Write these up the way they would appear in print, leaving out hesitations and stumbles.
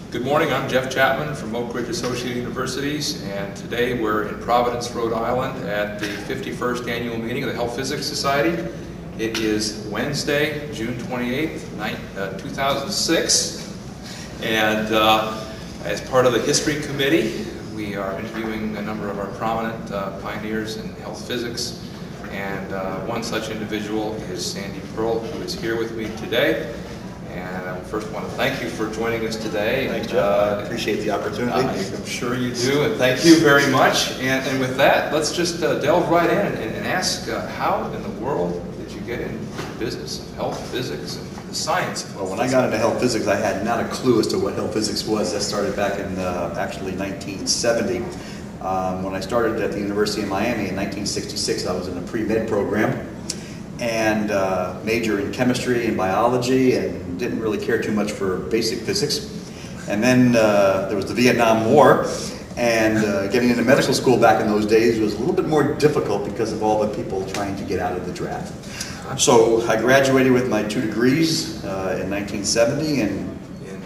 Good morning, I'm Jeff Chapman from Oak Ridge Associated Universities, and today we're in Providence, Rhode Island at the 51st Annual Meeting of the Health Physics Society. It is Wednesday, June 28th, 2006, and as part of the History Committee, we are interviewing a number of our prominent pioneers in health physics, and one such individual is Sandy Perle, who is here with me today. And I first want to thank you for joining us today. Thanks, Jeff. I appreciate the opportunity. I'm sure you do, and thank you very much. And with that, let's just delve right in and ask, how in the world did you get into the business of health physics and the science of health Well, when I got into health physics, I had not a clue as to what health physics was. That started back in actually 1970. When I started at the University of Miami in 1966, I was in a pre-med program and major in chemistry and biology, and didn't really care too much for basic physics. And then there was the Vietnam War, and getting into medical school back in those days was a little bit more difficult because of all the people trying to get out of the draft. So I graduated with my 2 degrees in 1970 and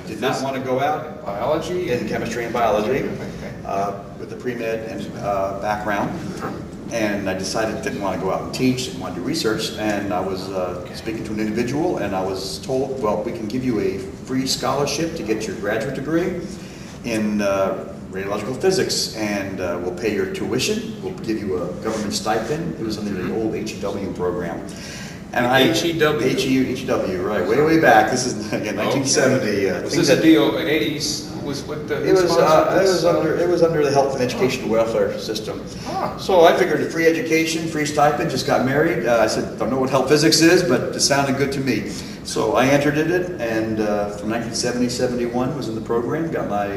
did not want to go out. Biology? In chemistry and biology, with a pre-med and background. And I decided I didn't want to go out and teach, didn't want to do research, and I was speaking to an individual, and I was told, well, we can give you a free scholarship to get your graduate degree in radiological physics, and we'll pay your tuition, we'll give you a government stipend. It was under the old HEW program. And HEW, right, way back. This is, again, 1970. Was this a deal, 80s? Was what the it was under the health and education welfare system. So I figured free education, free stipend, just got married. I said, don't know what health physics is, but it sounded good to me. So I entered it, and from 1970-71 was in the program, got my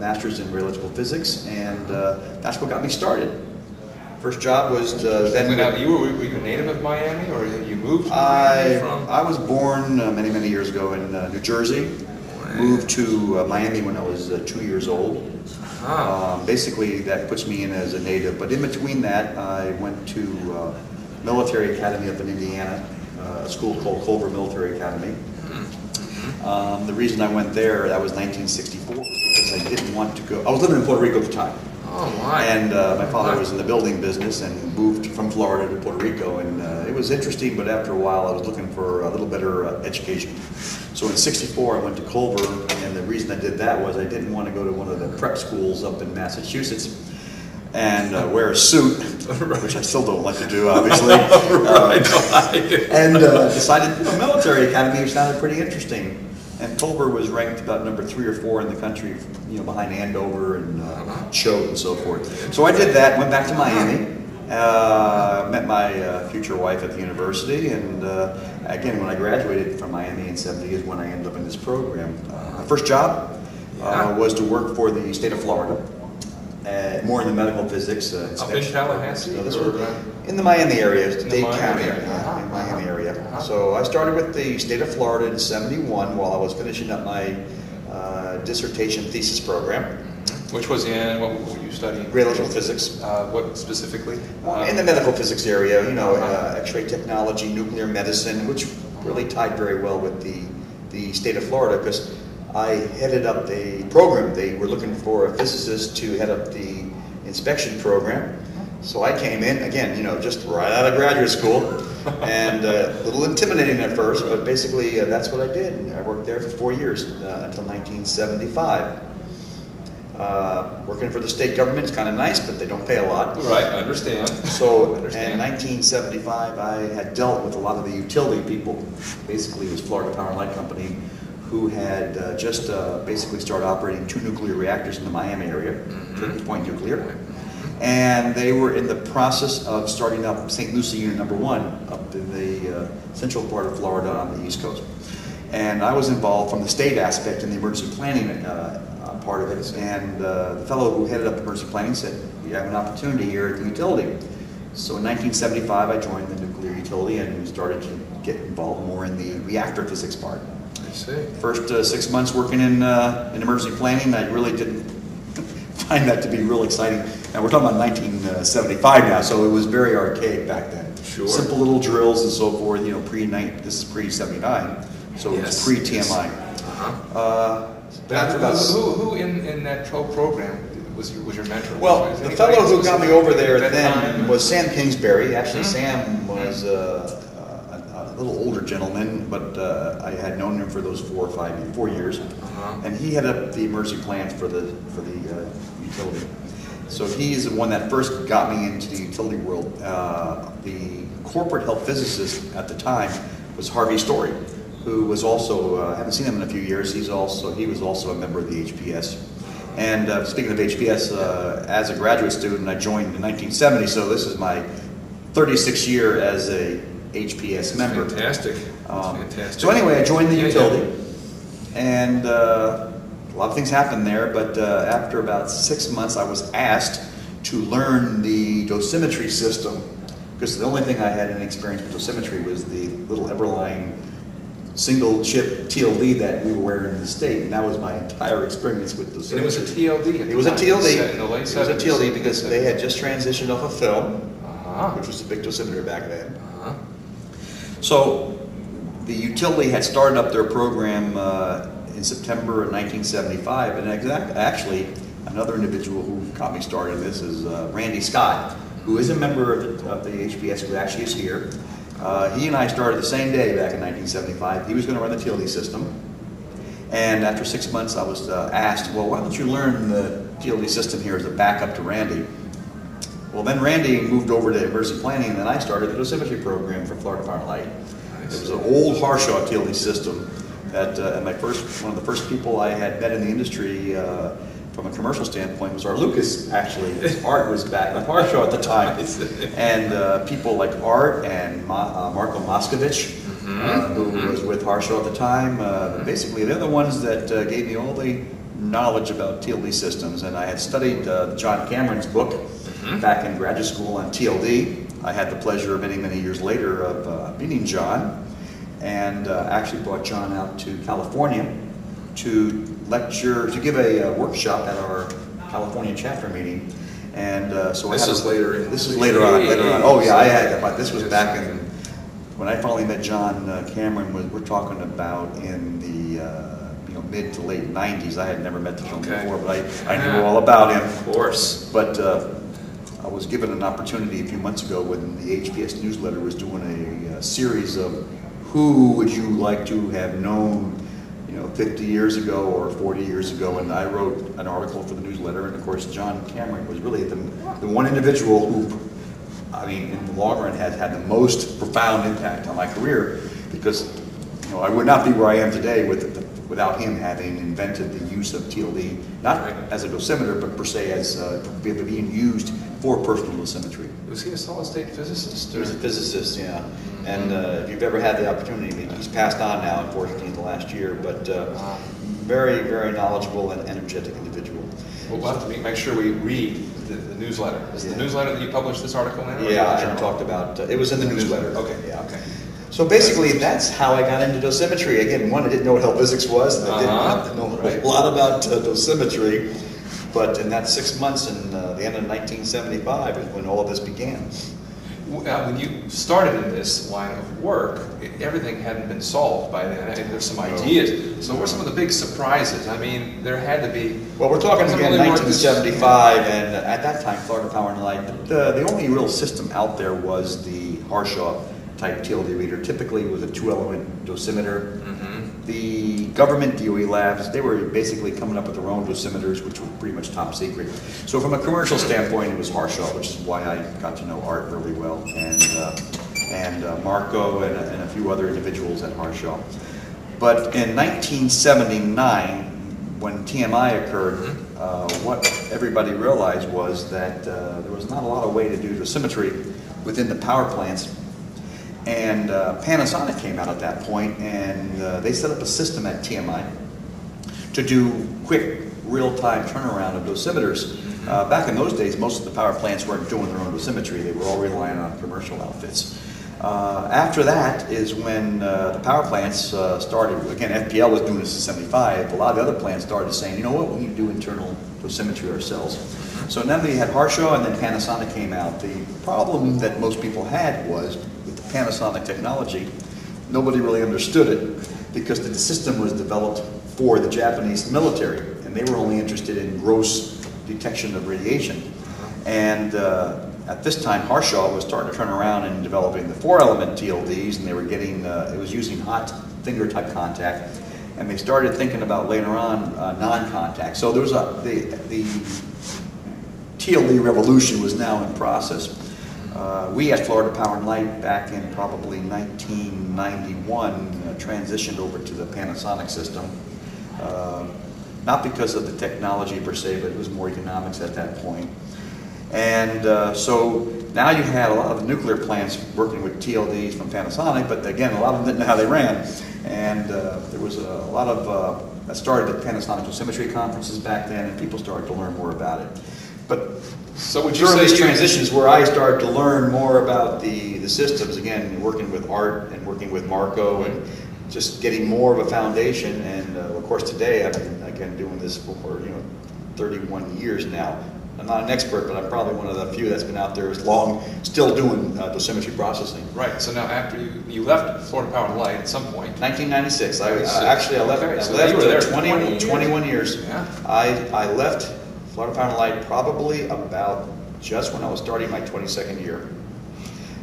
master's in radiological physics, and that's what got me started. First job was then. Now, were you a native of Miami, or you moved to Miami from? I was born many years ago in New Jersey. Moved to Miami when I was 2 years old. Basically, that puts me in as a native. But in between that, I went to military academy up in Indiana, a school called Culver Military Academy. The reason I went there, that was 1964, because I didn't want to go. I was living in Puerto Rico at the time. Oh my! And my father was in the building business and moved from Florida to Puerto Rico, and it was interesting. But after a while, I was looking for a little better education. So in '64, I went to Culver, and the reason I did that was I didn't want to go to one of the prep schools up in Massachusetts and wear a suit, which I still don't like to do, obviously. And decided military academy sounded pretty interesting. And Culver was ranked about number 3 or 4 in the country, behind Andover and Choate and so forth. So I did that, went back to Miami, met my future wife at the university, and again, when I graduated from Miami in '70 is when I ended up in this program. My first job was to work for the state of Florida, more in the medical physics Up in Tallahassee? In the Miami area, Dade Miami County, area. in Miami area. So I started with the state of Florida in '71 while I was finishing up my dissertation thesis program. Which was in, what were you studying? Radiological physics. What specifically? In the medical physics area, X-ray technology, nuclear medicine, which really tied very well with the state of Florida, because I headed up the program. They were looking for a physicist to head up the inspection program. So I came in, again, just right out of graduate school, and a little intimidating at first, but basically that's what I did. And I worked there for 4 years until 1975. Working for the state government is kind of nice, but they don't pay a lot. Right, I understand. So in 1975, I had dealt with a lot of the utility people. Basically, it was Florida Power and Light Company, who had just basically started operating 2 nuclear reactors in the Miami area, Turkey Point Nuclear. And they were in the process of starting up St. Lucie Unit Number 1 up in the central part of Florida on the East Coast. And I was involved from the state aspect in the emergency planning part of it. And the fellow who headed up emergency planning said, "We have an opportunity here at the utility." So in 1975, I joined the nuclear utility and started to get involved more in the reactor physics part. I see. First 6 months working in emergency planning, I really didn't find that to be real exciting. Now we're talking about 1975 now, so it was very archaic back then. Sure. Simple little drills and so forth. This is pre-79, so it was pre-TMI. But after about Who in that program was your mentor? Well, Was the anybody fellow who got me over there at that then time? was Sam Kingsbury. Actually, Sam was a little older gentleman, but I had known him for those 4 years, and he headed up the emergency plans for the utility. So he's the one that first got me into the utility world. The corporate health physicist at the time was Harvey Story, who was also, I haven't seen him in a few years, he was also a member of the HPS. And speaking of HPS, as a graduate student, I joined in 1970, so this is my 36th year as a HPS member. Fantastic. Fantastic. So anyway, I joined the utility, and a lot of things happened there, but after about 6 months, I was asked to learn the dosimetry system, because the only thing I had any experience with dosimetry was the little Eberline single chip TLD that we were wearing in the state, and that was my entire experience with dosimetry. And it was a TLD. It was a TLD. In the late 70s. It was a TLD because they had just transitioned off of film, which was a big dosimeter back then. So the utility had started up their program in September of 1975, and actually another individual who got me started in this is Randy Scott, who is a member of the HPS, who actually is here. He and I started the same day back in 1975. He was going to run the TLD system, and after 6 months I was asked, well, why don't you learn the TLD system here as a backup to Randy? Well, then Randy moved over to emergency planning, and then I started the dosimetry program for Florida Power and Light. It was an old Harshaw TLD system that and one of the first people I had met in the industry from a commercial standpoint was Art Lucas, actually. Art was back with Harshaw at the time. And people like Art and Marco Moscovich, who was with Harshaw at the time. Basically, they're the ones that gave me all the knowledge about TLD systems. And I had studied John Cameron's book back in graduate school on TLD. I had the pleasure many, many years later of meeting John, and actually brought John out to California to give a workshop at our California chapter meeting. And so this is later. This is later on. Oh yeah, I had. But this was back in when I finally met John Cameron. We're talking about in the mid to late '90s. I had never met the gentleman before, but I knew all about him. Of course. But I was given an opportunity a few months ago when the HPS newsletter was doing a series of who would you like to have known 50 years ago or 40 years ago, and I wrote an article for the newsletter, and of course John Cameron was really the one individual who, I mean, in the long run had the most profound impact on my career, because I would not be where I am today without him having invented the use of TLD, not as a dosimeter, but per se as being used for personal dosimetry. Was he a solid-state physicist? He was a physicist, yeah. And if you've ever had the opportunity, he's passed on now, unfortunately, in the last year, but very, very knowledgeable and energetic individual. We'll have to make sure we read the newsletter. Is the newsletter that you published this article in? Yeah, I talked about, it was in the newsletter. Okay, yeah, okay. So basically, that's how I got into dosimetry. Again, one, I didn't know what health physics was, and I didn't know a lot about dosimetry. But in that 6 months in the end of 1975 is when all of this began. When you started in this line of work, everything hadn't been solved by then. I mean, there's some ideas. So what were some of the big surprises? I mean, there had to be... Well, we're talking again 1975, and at that time, Florida Power and Light, the only real system out there was the Harshaw type TLD reader, typically with a 2-element dosimeter. The government DOE labs, they were basically coming up with their own dosimeters, which were pretty much top secret. So from a commercial standpoint, it was Harshaw, which is why I got to know Art really well, and Marco and a few other individuals at Harshaw. But in 1979, when TMI occurred, what everybody realized was that there was not a lot of way to do dosimetry within the power plants. And Panasonic came out at that point, and they set up a system at TMI to do quick, real-time turnaround of dosimeters. Back in those days, most of the power plants weren't doing their own dosimetry. They were all relying on commercial outfits. After that is when the power plants started. Again, FPL was doing this in '75. A lot of the other plants started saying, you know what, we need to do internal dosimetry ourselves. So then we had Harshaw, and then Panasonic came out. The problem that most people had was, with the Panasonic technology, nobody really understood it, because the system was developed for the Japanese military, and they were only interested in gross detection of radiation. And at this time, Harshaw was starting to turn around and developing the 4-element TLDs, and they were getting, it was using hot finger type contact, and they started thinking about later on non-contact. So there was the TLD revolution was now in process. We at Florida Power and Light back in probably 1991 transitioned over to the Panasonic system. Not because of the technology per se, but it was more economics at that point. And so now you had a lot of the nuclear plants working with TLDs from Panasonic, but again, a lot of them didn't know how they ran. And there was a lot of, that started at Panasonic dosimetry conferences back then, and people started to learn more about it. But so would you during say these transitions where I started to learn more about the systems, again, working with Art and working with Marco and just getting more of a foundation. And of course today, I've been, again, doing this for 31 years now. I'm not an expert, but I'm probably one of the few that's been out there as long, still doing dosimetry processing. Right, so now after you left Florida Power and Light at some point. 1996, I left, Okay, so I left you were there 21 years. Yeah. I left Florida Power and Light probably about just when I was starting my 22nd year.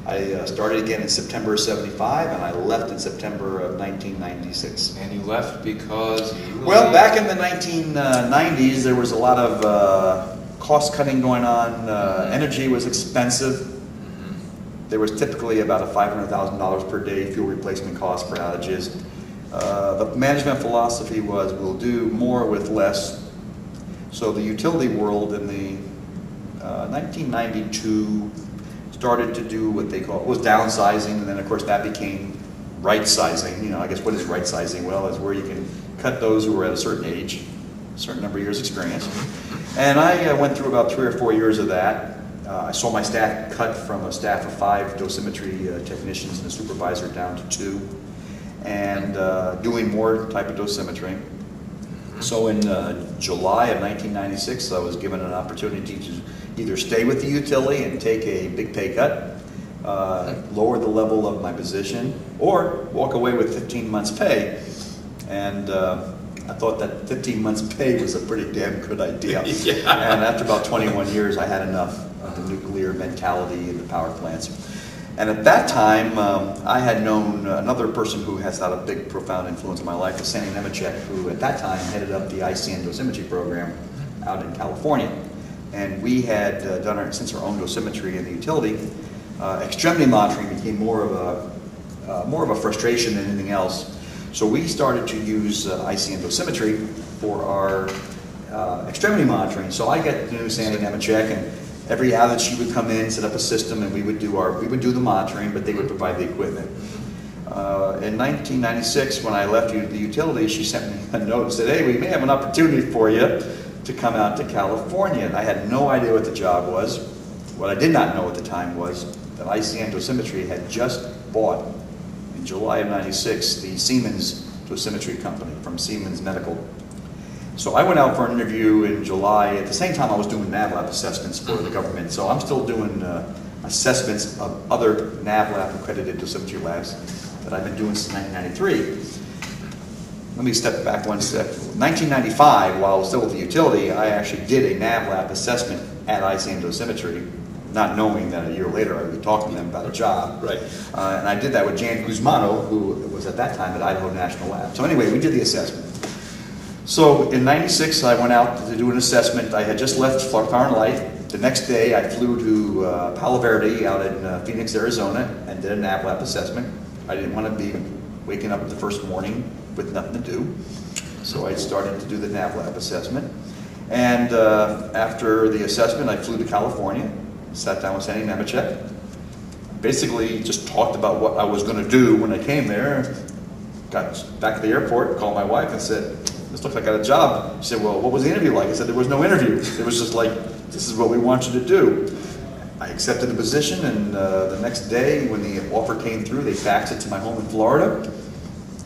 I started again in September of '75, and I left in September of 1996. And you left because you... Well, back in the 1990s, there was a lot of cost cutting going on. Energy was expensive. There was typically about a $500,000 per day fuel replacement cost for outages. The management philosophy was we'll do more with less. So the utility world in the 1992 started to do what they call, it was downsizing, and then of course that became right sizing. You know, I guess what is right sizing? Well, it's where you can cut those who are at a certain age, a certain number of years experience. And I went through about 3 or 4 years of that. I saw my staff cut from a staff of 5 dosimetry technicians and a supervisor down to 2, and doing more type of dosimetry. So in July of 1996, I was given an opportunity to either stay with the utility and take a big pay cut, lower the level of my position, or walk away with 15 months pay. And I thought that 15 months pay was a pretty damn good idea. Yeah. And after about 21 years, I had enough of the nuclear mentality in the power plants. And at that time, I had known another person who has had a big, profound influence on my life, was Sandy Perle, who at that time headed up the ICN dosimetry program out in California. And we had done, since our own dosimetry in the utility, extremity monitoring became more of a frustration than anything else. So we started to use ICN dosimetry for our extremity monitoring. So I got to know Sandy Perle, and every outage she would come in, set up a system, and we would do the monitoring, but they would provide the equipment. In 1996, when I left the utility, she sent me a note and said, "Hey, we may have an opportunity for you to come out to California." And I had no idea what the job was. What I did not know at the time was that ICN dosimetry had just bought, in July of '96, the Siemens dosimetry company from Siemens Medical. So I went out for an interview in July. At the same time, I was doing NavLab assessments for the government. So I'm still doing assessments of other NavLab accredited dosimetry labs that I've been doing since 1993. Let me step back one step. 1995, while I was still with the utility, I actually did a NavLab assessment at ICN dosimetry, not knowing that a year later I would be talking to them about a job. Right. And I did that with Jan Guzmano, who was at that time at Idaho National Lab. So anyway, we did the assessment. So in '96, I went out to do an assessment. I had just left Florida Power and Light. The next day, I flew to Palo Verde out in Phoenix, Arizona, and did a NavLab assessment. I didn't want to be waking up the first morning with nothing to do. So I started to do the NavLab assessment. And after the assessment, I flew to California, sat down with Sandy Perle, basically just talked about what I was going to do when I came there. Got back to the airport, called my wife and said, "This looks like I got a job." She said, "Well, what was the interview like?" I said, "There was no interview. It was just like, this is what we want you to do." I accepted the position, and the next day when the offer came through, they faxed it to my home in Florida.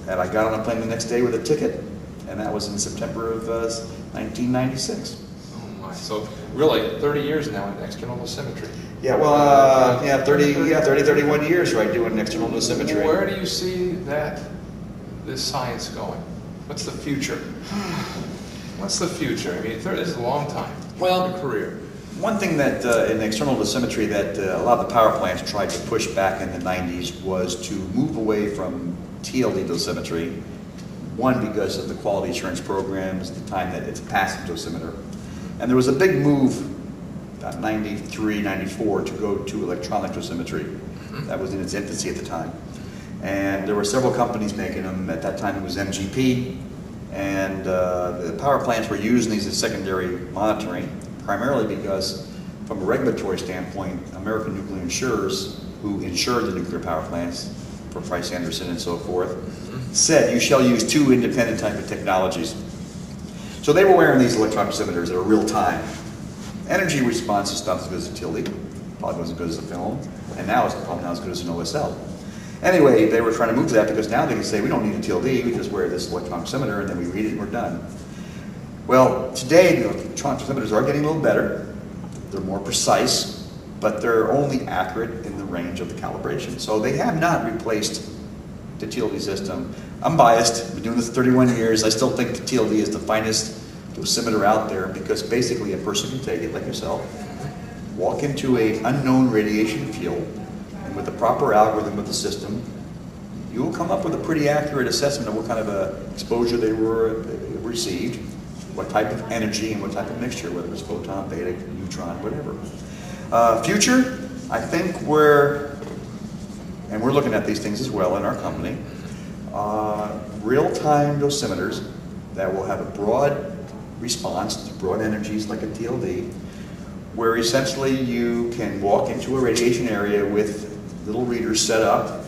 And I got on a plane the next day with a ticket, and that was in September of 1996. Oh my! So really, 30 years now in external dosimetry. Yeah, well, 31 years, right, doing external dosimetry. Where do you see this science going? What's the future? What's the future? I mean, this is a long time. Well, a career. One thing that in external dosimetry that a lot of the power plants tried to push back in the 90s was to move away from TLD dosimetry. One, because of the quality assurance programs, the time that it's a passive dosimeter. And there was a big move about 93, 94 to go to electronic dosimetry. That was in its infancy at the time. And there were several companies making them. At that time it was MGP. And the power plants were using these as secondary monitoring, primarily because from a regulatory standpoint, American nuclear insurers who insured the nuclear power plants, for Price Anderson and so forth, said you shall use two independent type of technologies. So they were wearing these electronic dosimeters that are real time. Energy response is not as good as a TLD, probably wasn't as good as a film, and now it's probably not as good as an OSL. Anyway, they were trying to move to that because now they can say we don't need a TLD, we just wear this electronic dosimeter and then we read it and we're done. Well, today the electronic dosimeters are getting a little better, they're more precise, but they're only accurate in the range of the calibration. So they have not replaced the TLD system. I'm biased, I've been doing this 31 years, I still think the TLD is the finest dosimeter out there because basically a person can take it, like yourself, walk into an unknown radiation field, and with the proper algorithm of the system, you will come up with a pretty accurate assessment of what kind of exposure they received, what type of energy and what type of mixture, whether it's photon, beta, neutron, whatever. Future, I think and we're looking at these things as well in our company, real-time dosimeters that will have a broad response to broad energies like a TLD, where essentially you can walk into a radiation area with little readers set up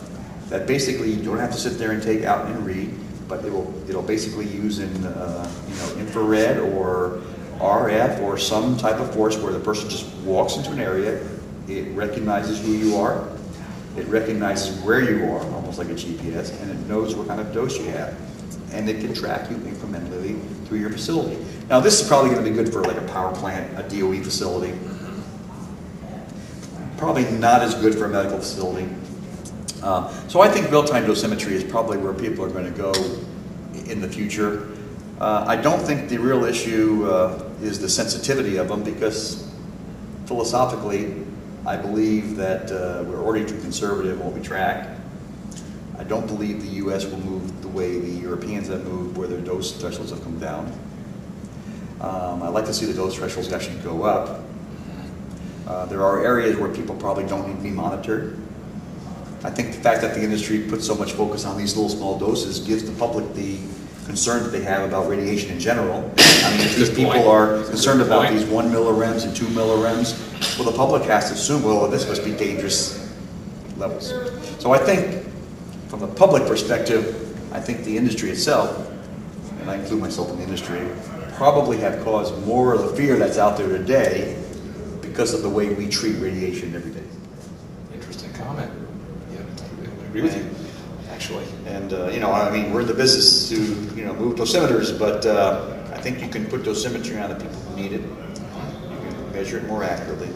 that basically you don't have to sit there and take out and read, but it'll basically use in infrared or RF or some type of force where the person just walks into an area, it recognizes who you are, it recognizes where you are, almost like a GPS, and it knows what kind of dose you have. And it can track you incrementally through your facility. Now this is probably going to be good for like a power plant, a DOE facility. Probably not as good for a medical facility. So I think real-time dosimetry is probably where people are going to go in the future. I don't think the real issue is the sensitivity of them because philosophically I believe that we're already too conservative in what we track. I don't believe the U.S. will move the way the Europeans have moved, where their dose thresholds have come down. I'd like to see the dose thresholds actually go up. There are areas where people probably don't need to be monitored. I think the fact that the industry puts so much focus on these little small doses gives the public the concern that they have about radiation in general. I mean, if these people are concerned about these 1 millirems and 2 millirems, well, the public has to assume, well, this must be dangerous levels. So I think, from a public perspective, I think the industry itself, and I include myself in the industry, probably have caused more of the fear that's out there today because of the way we treat radiation every day. Interesting comment. Yeah, I agree with you, actually. And I mean, we're in the business to move dosimeters, but I think you can put dosimetry on the people who need it. You can measure it more accurately.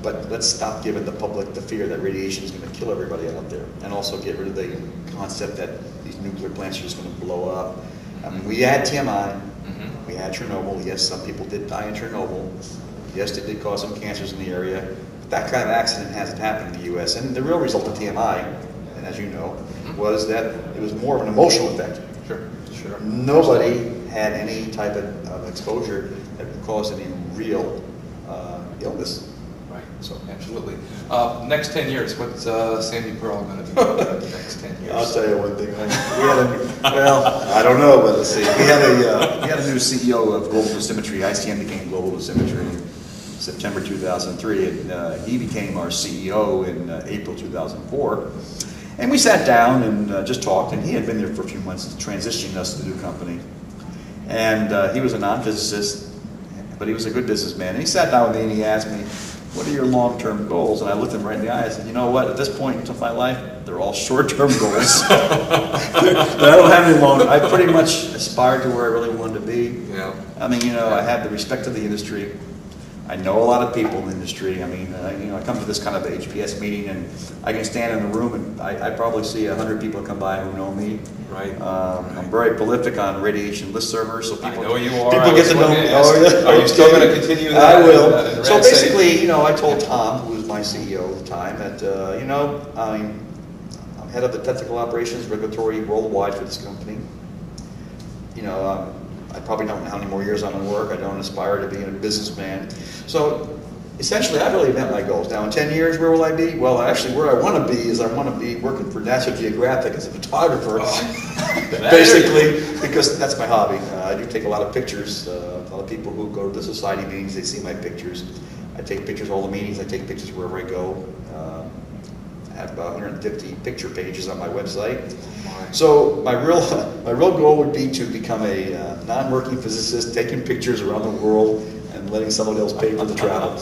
But let's stop giving the public the fear that radiation is going to kill everybody out there, and also get rid of the concept that these nuclear plants are just going to blow up. I mean, we had TMI, we had Chernobyl. Yes, some people did die in Chernobyl. Yes, it did cause some cancers in the area. But that kind of accident hasn't happened in the U.S. And the real result of TMI, and as you know, was that it was more of an emotional effect. Sure. Nobody had any type of exposure that caused any real illness. Right, so absolutely. Next 10 years, what's Sandy Perle going to be doing in the next 10 years? I'll tell you one thing. I don't know, but let's see. We had a new CEO of Global Dosimetry. ICM became Global Dosimetry in September 2003, and he became our CEO in April 2004. And we sat down and just talked, and he had been there for a few months transitioning us to the new company. And he was a non-physicist, but he was a good businessman. And he sat down with me and he asked me, what are your long-term goals? And I looked him right in the eye and said, you know what, at this point in my life, they're all short-term goals. But I don't have any long. I pretty much aspired to where I really wanted to be. Yeah. I mean, I have the respect of the industry. I know a lot of people in the industry. I mean, you know, I come to this kind of HPS meeting and I can stand in the room and I probably see 100 people come by who know me. Right. I'm very prolific on radiation list servers, so people, I know you are. people get to know me. Oh, yeah. Are you still going to continue that? I will. So basically, you know, I told Tom, who was my CEO at the time, that, you know, I'm head of the technical operations regulatory worldwide for this company. You know, I probably don't know how many more years I'm going to work. I don't aspire to be a businessman. So essentially, I've really met my goals. Now, in 10 years, where will I be? Well, actually, where I want to be is I want to be working for National Geographic as a photographer. Basically, because that's my hobby. I do take a lot of pictures. A lot of people who go to the society meetings, they see my pictures. I take pictures of all the meetings. I take pictures wherever I go. I have about 150 picture pages on my website. So my real goal would be to become a non-working physicist, taking pictures around the world and letting someone else pay for the travel.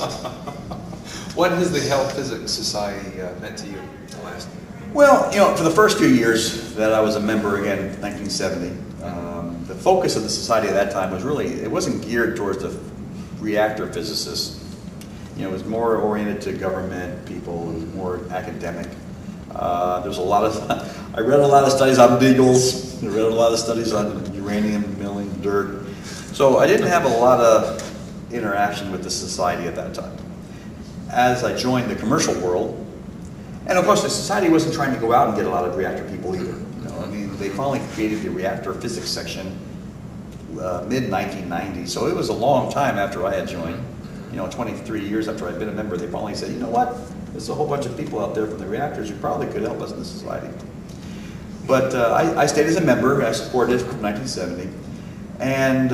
What has the Health Physics Society meant to you the last? Well, you know, for the first few years that I was a member, again, 1970, the focus of the society at that time was really, it wasn't geared towards the reactor physicists. You know, it was more oriented to government people, it was more academic. There's a lot of, I read a lot of studies on beagles, I read a lot of studies on uranium milling, dirt. So I didn't have a lot of interaction with the society at that time. As I joined the commercial world, and of course the society wasn't trying to go out and get a lot of reactor people either. You know, I mean, they finally created the reactor physics section mid-1990s, so it was a long time after I had joined. You know, 23 years after I'd been a member, they finally said, you know what, there's a whole bunch of people out there from the reactors who probably could help us in the society. But I stayed as a member, I supported it from 1970, and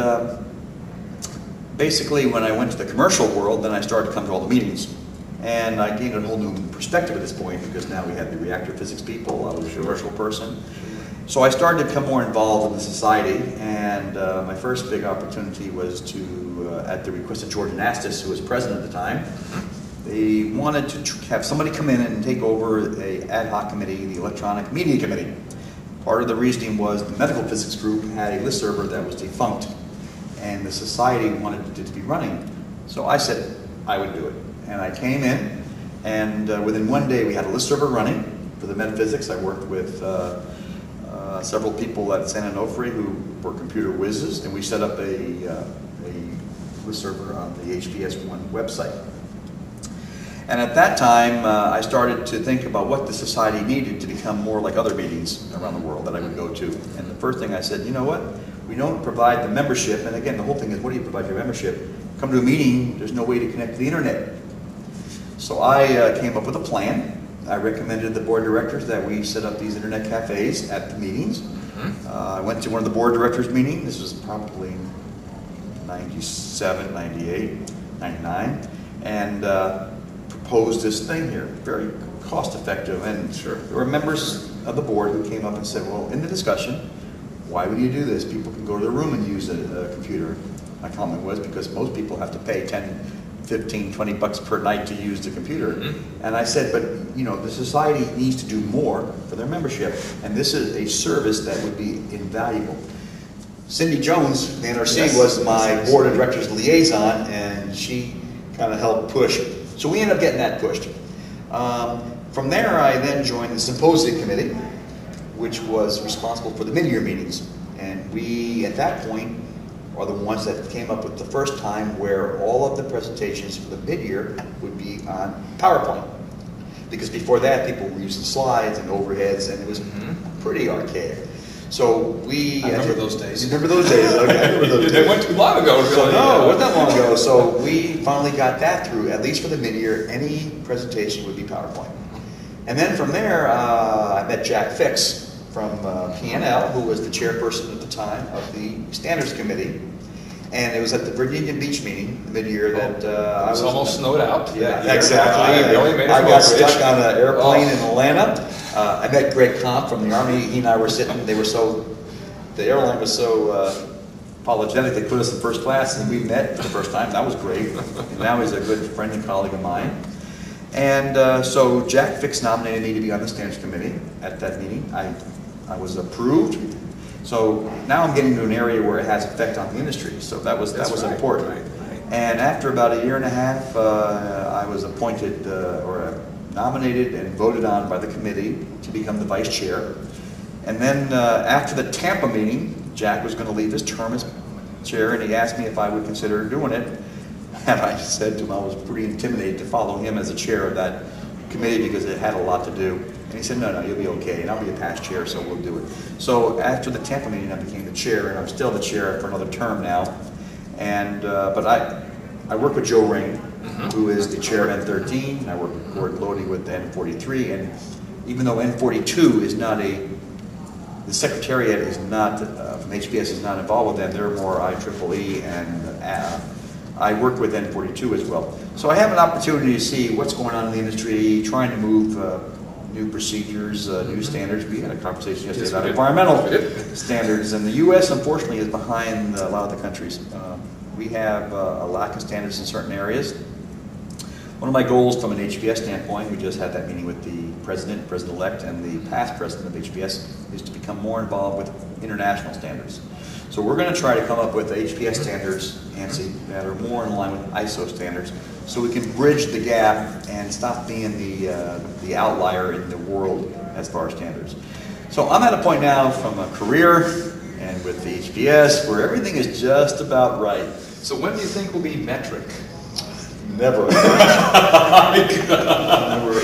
basically when I went to the commercial world, then I started to come to all the meetings. And I gained a whole new perspective at this point because now we had the reactor physics people, I was a commercial person. So I started to become more involved in the society, and my first big opportunity was to, at the request of George Anastas, who was president at the time, they wanted to have somebody come in and take over an ad hoc committee, the Electronic Media Committee. Part of the reasoning was the medical physics group had a listserv that was defunct, and the society wanted it to be running. So I said I would do it. And I came in, and within one day we had a listserv running for the metaphysics. I worked with several people at San Onofre who were computer whizzes, and we set up a listserv on the HPS1 website. And at that time, I started to think about what the society needed to become more like other meetings around the world that I would go to. And the first thing I said, you know what? We don't provide the membership, and again, the whole thing is, what do you provide your membership? Come to a meeting, there's no way to connect to the internet. So I came up with a plan. I recommended the board of directors that we set up these internet cafes at the meetings. I went to one of the board of directors meetings. This was probably 97, 98, 99, and proposed this thing here, very cost effective. And there were members of the board who came up and said, well, in the discussion, why would you do this? People can go to their room and use a computer. My comment was because most people have to pay 10, 15, 20 bucks per night to use the computer. And I said, but you know, the society needs to do more for their membership, and this is a service that would be invaluable. Cindy Jones, the NRC, was my board of directors liaison, and she kind of helped push. So we ended up getting that pushed. From there, I then joined the Symposium Committee, which was responsible for the mid-year meetings. And we, at that point, are the ones that came up with the first time where all of the presentations for the mid-year would be on PowerPoint. Because before that, people were using slides and overheads, and it was pretty archaic. So we... I remember those days. You remember those days? Okay, I remember those days. They went too long ago, really. So no, it wasn't that long ago. So we finally got that through, at least for the mid-year, any presentation would be PowerPoint. And then from there, I met Jack Fix from P&L, who was the chairperson at the time of the Standards Committee. And it was at the Virginia Beach meeting, the mid-year, that I was almost snowed out. Yeah, exactly. I got stuck on an airplane in Atlanta. I met Greg Comp from the Army. He and I were sitting. They were so, the airline was so apologetic. They put us in first class, and we met for the first time. That was great. And now he's a good friend and colleague of mine. And so Jack Fix nominated me to be on the Standards Committee at that meeting. I was approved. So now I'm getting to an area where it has effect on the industry. So that was important. Right. And after about a year and a half, I was appointed or nominated and voted on by the committee to become the vice chair. And then after the Tampa meeting, Jack was going to leave his term as chair, and he asked me if I would consider doing it. And I said to him I was pretty intimidated to follow him as a chair of that committee because it had a lot to do. And he said, no, you'll be okay, and I'll be a past chair, so we'll do it. So after the Tampa meeting, I became the chair, and I'm still the chair for another term now. And but I work with Joe Ring, who is the chair of N13. I work with Gordon Lodi with N43, and even though N42 is not the Secretariat is not, from HPS is not involved with them, they're more IEEE, and I work with N42 as well. So I have an opportunity to see what's going on in the industry, trying to move new procedures, new standards. We had a conversation yesterday about environmental standards, and the U.S. unfortunately is behind a lot of the countries. We have a lack of standards in certain areas. One of my goals from an HPS standpoint, we just had that meeting with the President-elect, and the past President of HPS, is to become more involved with international standards. So we're going to try to come up with HPS standards, Nancy, that are more in line with ISO standards, so we can bridge the gap and stop being the outlier in the world as far as standards. So I'm at a point now from a career and with the HPS where everything is just about right. So when do you think will be metric? Never.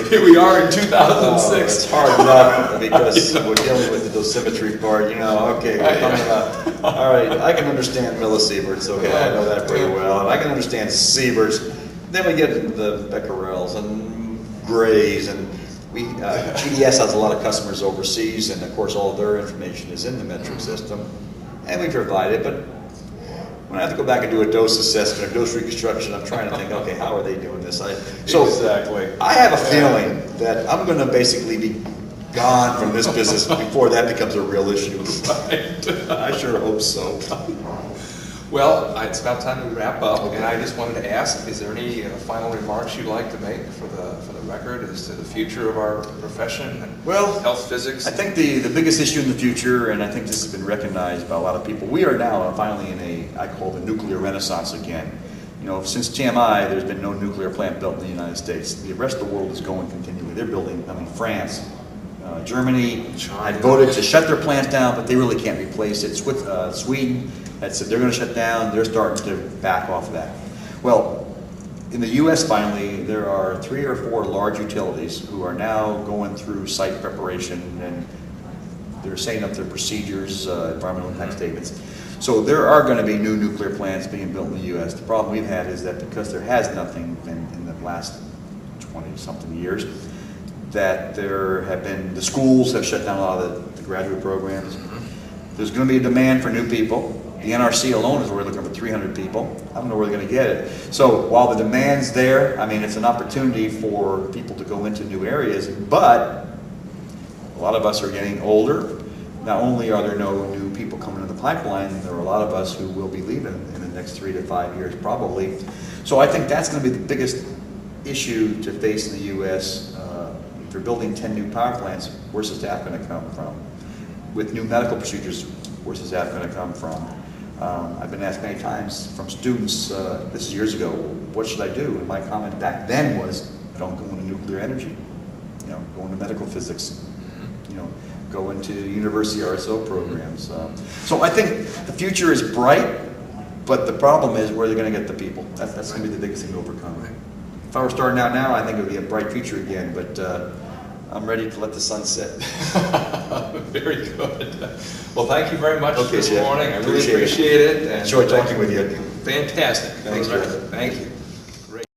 Here we are in 2006. It's hard enough because we're dealing with the dosimetry part, you know, okay, we're talking about, all right, I can understand millisieverts, okay, I know that pretty well, and I can understand sieverts. Then we get into the becquerels and grays, and GDS has a lot of customers overseas, and of course all of their information is in the metric system, and we provide it, but when I have to go back and do a dose assessment or dose reconstruction, I'm trying to think, okay, how are they doing this? Exactly. I have a feeling that I'm going to basically be gone from this business before that becomes a real issue. Right. I sure hope so. Well, it's about time we wrap up, and I just wanted to ask, is there any final remarks you'd like to make for the record as to the future of our profession and health physics? I think the biggest issue in the future, and I think this has been recognized by a lot of people, we are now finally in I call the nuclear renaissance again. You know, since TMI, there's been no nuclear plant built in the United States. The rest of the world is going continually. They're building, France, Germany, I voted to shut their plants down, but they really can't replace it. Sweden had said they're going to shut down. They're starting to back off of that. Well, in the U.S. finally, there are 3 or 4 large utilities who are now going through site preparation, and they're setting up their procedures, environmental impact statements. So there are going to be new nuclear plants being built in the U.S. The problem we've had is that because there has nothing been in the last 20-something years, that there have been, the schools have shut down a lot of the graduate programs. There's going to be a demand for new people. The NRC alone is already looking for 300 people. I don't know where they're going to get it. So while the demand's there, I mean, it's an opportunity for people to go into new areas, but a lot of us are getting older. Not only are there no new people coming in the pipeline, there are a lot of us who will be leaving in the next 3 to 5 years probably. So I think that's going to be the biggest issue to face in the U.S. If you're building 10 new power plants, where's the staff going to come from? With new medical procedures, where's the staff going to come from? I've been asked many times from students, this is years ago, what should I do? And my comment back then was, don't go into nuclear energy. You know, go into medical physics. You know, go into university RSO programs. So I think the future is bright, but the problem is where they're going to get the people. That's going to be the biggest thing to overcome. If I were starting out now, I think it would be a bright future again, but I'm ready to let the sun set. Very good. Well, thank you very much this morning. I really appreciate it. And enjoyed talking with you. Fantastic. Thanks, Thank you.